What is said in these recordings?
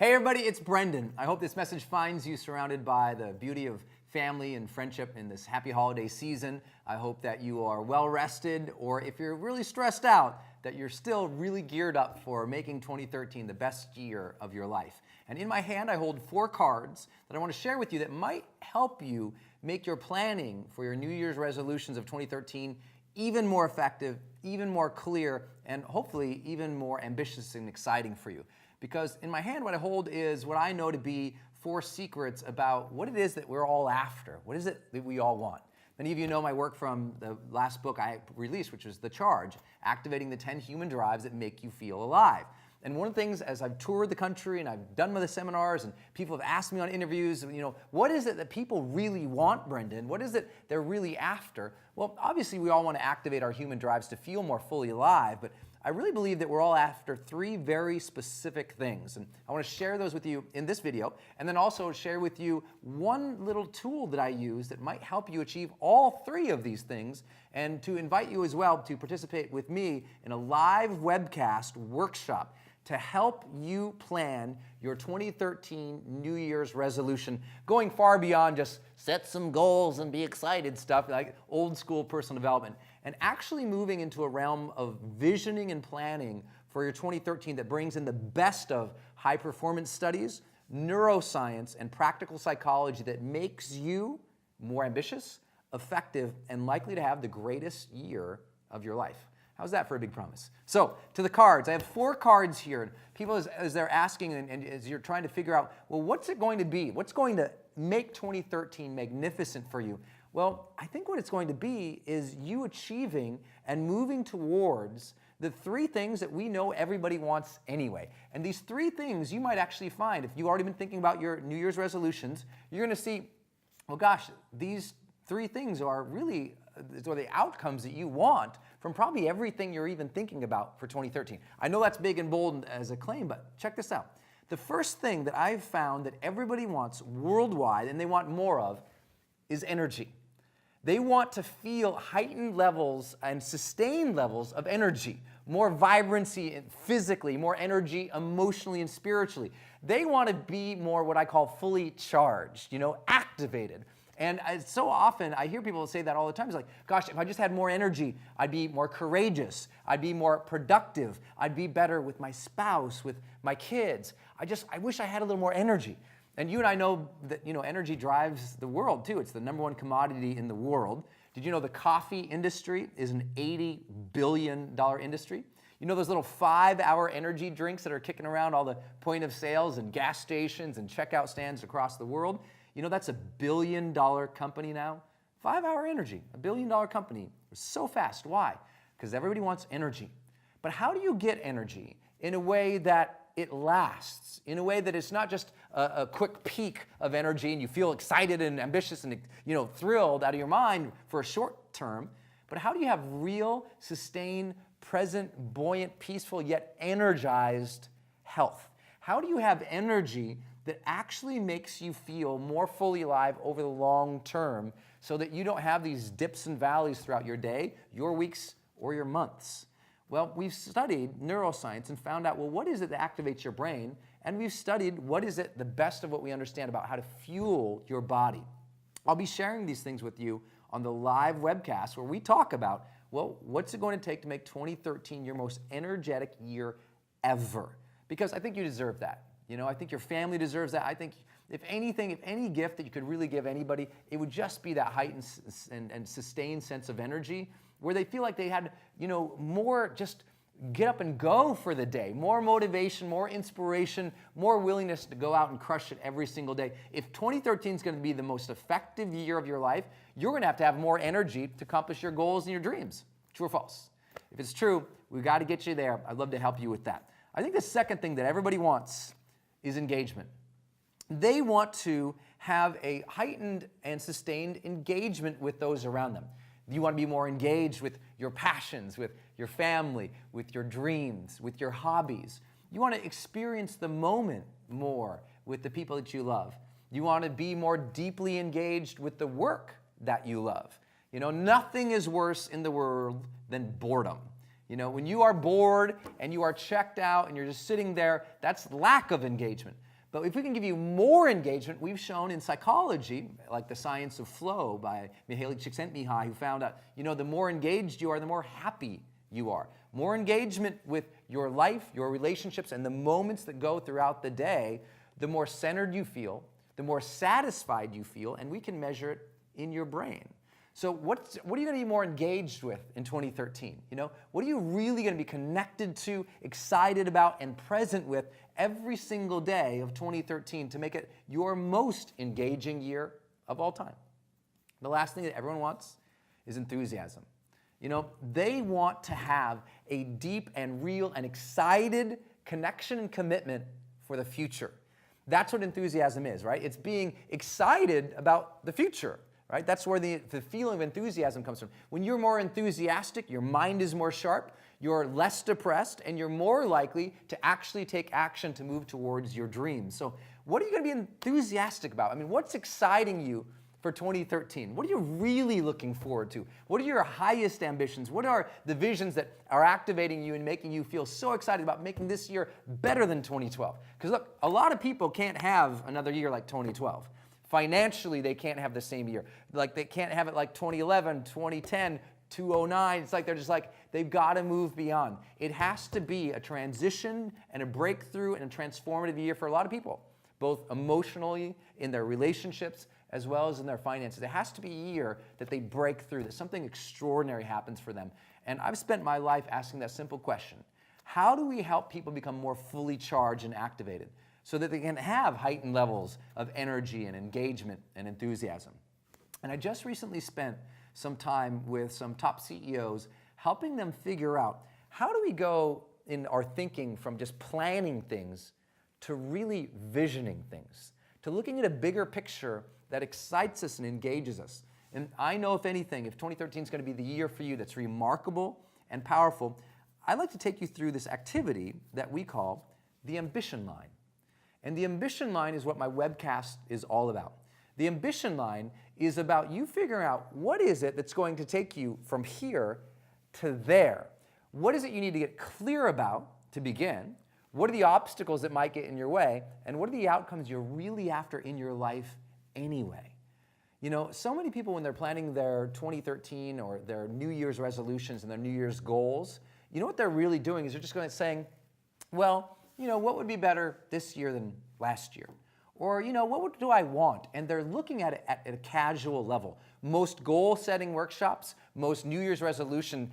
Hey everybody, it's Brendan. I hope this message finds you surrounded by the beauty of family and friendship in this happy holiday season. I hope that you are well rested, or if you're really stressed out, that you're still really geared up for making 2013 the best year of your life. And in my hand, I hold 4 cards that I want to share with you that might help you make your planning for your New Year's resolutions of 2013 even more effective, even more clear, and hopefully even more ambitious and exciting for you. Because in my hand, what I hold is what I know to be 4 secrets about what it is that we're all after. What is it that we all want? Many of you know my work from the last book I released, which was The Charge, Activating the 10 Human Drives That Make You Feel Alive. And one of the things, as I've toured the country and I've done the seminars and people have asked me on interviews, what is it that people really want, Brendan? What is it they're really after? Well, obviously we all want to activate our human drives to feel more fully alive, but I really believe that we're all after 3 very specific things. And I want to share those with you in this video, and then also share with you one little tool that I use that might help you achieve all 3 of these things, and to invite you as well to participate with me in a live webcast workshop to help you plan your 2013 New Year's resolution, going far beyond just set some goals and be excited stuff like old school personal development, and actually moving into a realm of visioning and planning for your 2013 that brings in the best of high performance studies, neuroscience, and practical psychology that makes you more ambitious, effective, and likely to have the greatest year of your life. How's that for a big promise? So, to the cards. I have 4 cards here. People, as they're asking and as you're trying to figure out, well, what's it going to be? What's going to make 2013 magnificent for you? Well, I think what it's going to be is you achieving and moving towards the 3 things that we know everybody wants anyway. And these 3 things you might actually find, if you've already been thinking about your New Year's resolutions, you're going to see, well, gosh, these 3 things are really the outcomes that you want from probably everything you're even thinking about for 2013. I know that's big and bold as a claim, but check this out. The first thing that I've found that everybody wants worldwide, and they want more of, is energy. They want to feel heightened levels and sustained levels of energy, more vibrancy physically, more energy emotionally and spiritually. They want to be more what I call fully charged, activated. And so often, I hear people say that all the time. It's like, gosh, if I just had more energy, I'd be more courageous, I'd be more productive, I'd be better with my spouse, with my kids. I wish I had a little more energy. And you and I know that, energy drives the world too. It's the #1 commodity in the world. Did you know the coffee industry is an $80 billion industry? You know those little 5-hour energy drinks that are kicking around all the point of sales and gas stations and checkout stands across the world? That's a $1 billion company now. 5-hour energy, $1 billion company. So fast. Why? Because everybody wants energy. But how do you get energy in a way that it lasts, in a way that it's not just a quick peak of energy and you feel excited and ambitious and thrilled out of your mind for a short term, but how do you have real, sustained, present, buoyant, peaceful, yet energized health? How do you have energy that actually makes you feel more fully alive over the long term so that you don't have these dips and valleys throughout your day, your weeks, or your months? Well, we've studied neuroscience and found out, what is it that activates your brain? And we've studied what is it, the best of what we understand about how to fuel your body. I'll be sharing these things with you on the live webcast where we talk about, what's it going to take to make 2013 your most energetic year ever? Because I think you deserve that. I think your family deserves that. I think if anything, if any gift that you could really give anybody, it would just be that heightened and sustained sense of energy where they feel like they had, more just get up and go for the day, more motivation, more inspiration, more willingness to go out and crush it every single day. If 2013 is going to be the most effective year of your life, you're going to have more energy to accomplish your goals and your dreams. True or false? If it's true, we've got to get you there. I'd love to help you with that. I think the second thing that everybody wants is engagement. They want to have a heightened and sustained engagement with those around them. You want to be more engaged with your passions, with your family, with your dreams, with your hobbies. You want to experience the moment more with the people that you love. You want to be more deeply engaged with the work that you love. Nothing is worse in the world than boredom. When you are bored and you are checked out and you're just sitting there, that's lack of engagement. But if we can give you more engagement, we've shown in psychology, like the science of flow by Mihaly Csikszentmihalyi, who found out, the more engaged you are, the more happy you are. More engagement with your life, your relationships, and the moments that go throughout the day, the more centered you feel, the more satisfied you feel, and we can measure it in your brain. So what are you going to be more engaged with in 2013? What are you really going to be connected to, excited about, and present with every single day of 2013 to make it your most engaging year of all time? The last thing that everyone wants is enthusiasm. They want to have a deep and real and excited connection and commitment for the future. That's what enthusiasm is, right? It's being excited about the future. Right? That's where the feeling of enthusiasm comes from. When you're more enthusiastic, your mind is more sharp, you're less depressed, and you're more likely to actually take action to move towards your dreams. So what are you going to be enthusiastic about? What's exciting you for 2013? What are you really looking forward to? What are your highest ambitions? What are the visions that are activating you and making you feel so excited about making this year better than 2012? Because look, a lot of people can't have another year like 2012. Financially, they can't have the same year. Like they can't have it like 2011, 2010, 2009. It's like they've got to move beyond. It has to be a transition and a breakthrough and a transformative year for a lot of people, both emotionally, in their relationships, as well as in their finances. It has to be a year that they break through, that something extraordinary happens for them. And I've spent my life asking that simple question. How do we help people become more fully charged and activated, so that they can have heightened levels of energy and engagement and enthusiasm? And I just recently spent some time with some top CEOs helping them figure out, how do we go in our thinking from just planning things to really visioning things, to looking at a bigger picture that excites us and engages us. And I know, if anything, if 2013 is going to be the year for you that's remarkable and powerful, I'd like to take you through this activity that we call the ambition line. And the ambition line is what my webcast is all about. The ambition line is about you figuring out what is it that's going to take you from here to there. What is it you need to get clear about to begin? What are the obstacles that might get in your way? And what are the outcomes you're really after in your life anyway? So many people, when they're planning their 2013 or their New Year's resolutions and their New Year's goals, what they're really doing is they're just saying, well, what would be better this year than last year? Or, what do I want? And they're looking at it at a casual level. Most goal-setting workshops, most New Year's resolution,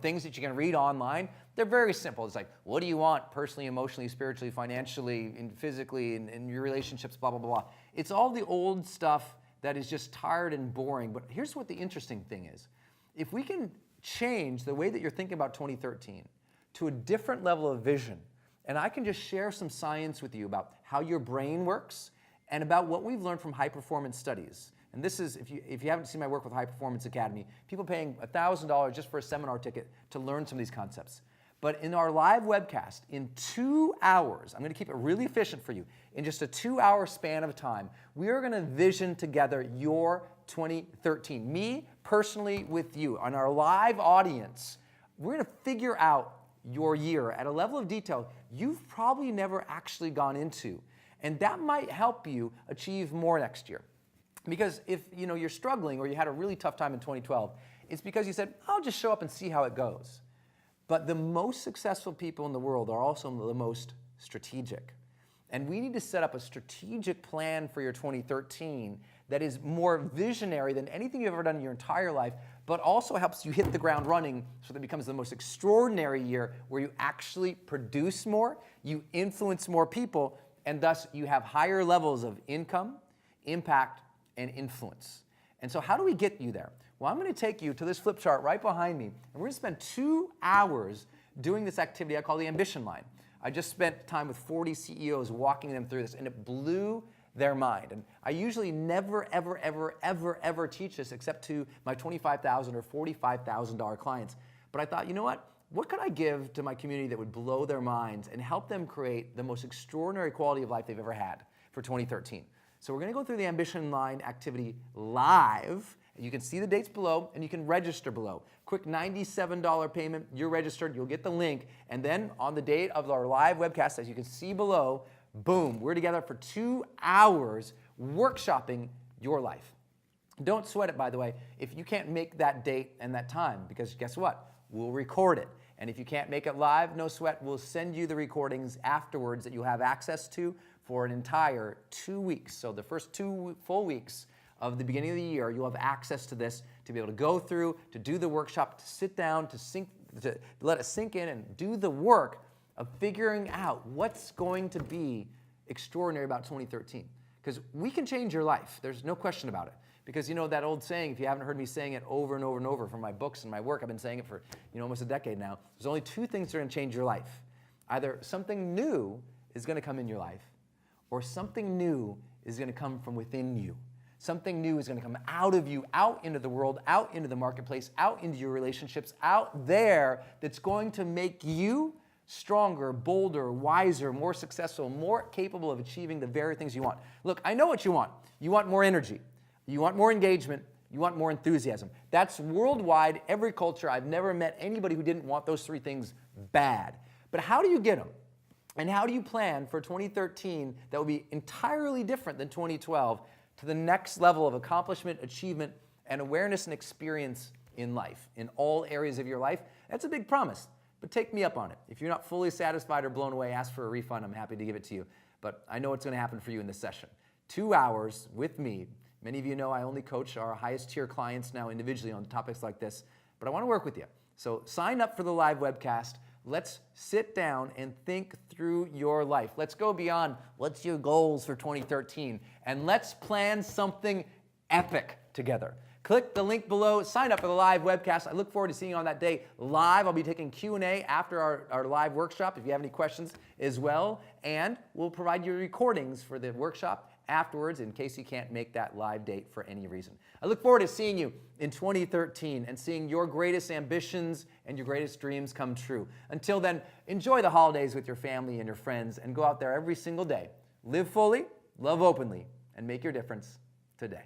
things that you can read online, they're very simple. It's like, what do you want personally, emotionally, spiritually, financially, and physically, in your relationships, blah, blah, blah. It's all the old stuff that is just tired and boring. But here's what the interesting thing is. If we can change the way that you're thinking about 2013 to a different level of vision, and I can just share some science with you about how your brain works and about what we've learned from high-performance studies. And this is, if you haven't seen my work with High Performance Academy, people paying $1,000 just for a seminar ticket to learn some of these concepts. But in our live webcast, in 2 hours, I'm going to keep it really efficient for you. In just a 2-hour span of time, we are going to vision together your 2013. Me, personally, with you, on our live audience, we're going to figure out your year at a level of detail you've probably never actually gone into. And that might help you achieve more next year. Because if you're struggling or you had a really tough time in 2012, it's because you said, I'll just show up and see how it goes. But the most successful people in the world are also the most strategic. And we need to set up a strategic plan for your 2013 that is more visionary than anything you've ever done in your entire life, but also helps you hit the ground running so that it becomes the most extraordinary year where you actually produce more, you influence more people, and thus you have higher levels of income, impact, and influence. And so how do we get you there? Well, I'm going to take you to this flip chart right behind me, and we're going to spend 2 hours doing this activity I call the ambition line. I just spent time with 40 CEOs walking them through this, and it blew their mind. And I usually never, ever, ever, ever, ever teach this except to my $25,000 or $45,000 clients. But I thought, you know what? What could I give to my community that would blow their minds and help them create the most extraordinary quality of life they've ever had for 2013? So we're going to go through the ambition line activity live. You can see the dates below, and you can register below. Quick $97 payment, you're registered, you'll get the link, and then on the date of our live webcast, as you can see below, boom, we're together for 2 hours workshopping your life. Don't sweat it, by the way, if you can't make that date and that time, because guess what? We'll record it. And if you can't make it live, no sweat, we'll send you the recordings afterwards that you'll have access to for an entire 2 weeks. So the first 2 full weeks of the beginning of the year, you'll have access to this to be able to go through, to do the workshop, to sit down, to let it sink in and do the work of figuring out what's going to be extraordinary about 2013. Because we can change your life. There's no question about it. Because you know that old saying, if you haven't heard me saying it over and over and over from my books and my work, I've been saying it for almost a decade now, there's only 2 things that are going to change your life. Either something new is going to come in your life, or something new is going to come from within you. Something new is going to come out of you, out into the world, out into the marketplace, out into your relationships, out there, that's going to make you stronger, bolder, wiser, more successful, more capable of achieving the very things you want. Look, I know what you want. You want more energy. You want more engagement. You want more enthusiasm. That's worldwide, every culture. I've never met anybody who didn't want those 3 things bad. But how do you get them? And how do you plan for 2013 that will be entirely different than 2012 to the next level of accomplishment, achievement, and awareness and experience in life, in all areas of your life? That's a big promise, but take me up on it. If you're not fully satisfied or blown away, ask for a refund. I'm happy to give it to you. But I know what's going to happen for you in this session. 2 hours with me. Many of you know I only coach our highest tier clients now individually on topics like this, but I want to work with you. So sign up for the live webcast. Let's sit down and think through your life. Let's go beyond what's your goals for 2013, and let's plan something epic together. Click the link below, sign up for the live webcast. I look forward to seeing you on that day live. I'll be taking Q&A after our live workshop if you have any questions as well, and we'll provide you recordings for the workshop afterwards in case you can't make that live date for any reason. I look forward to seeing you in 2013 and seeing your greatest ambitions and your greatest dreams come true. Until then, enjoy the holidays with your family and your friends and go out there every single day. Live fully, love openly, and make your difference today.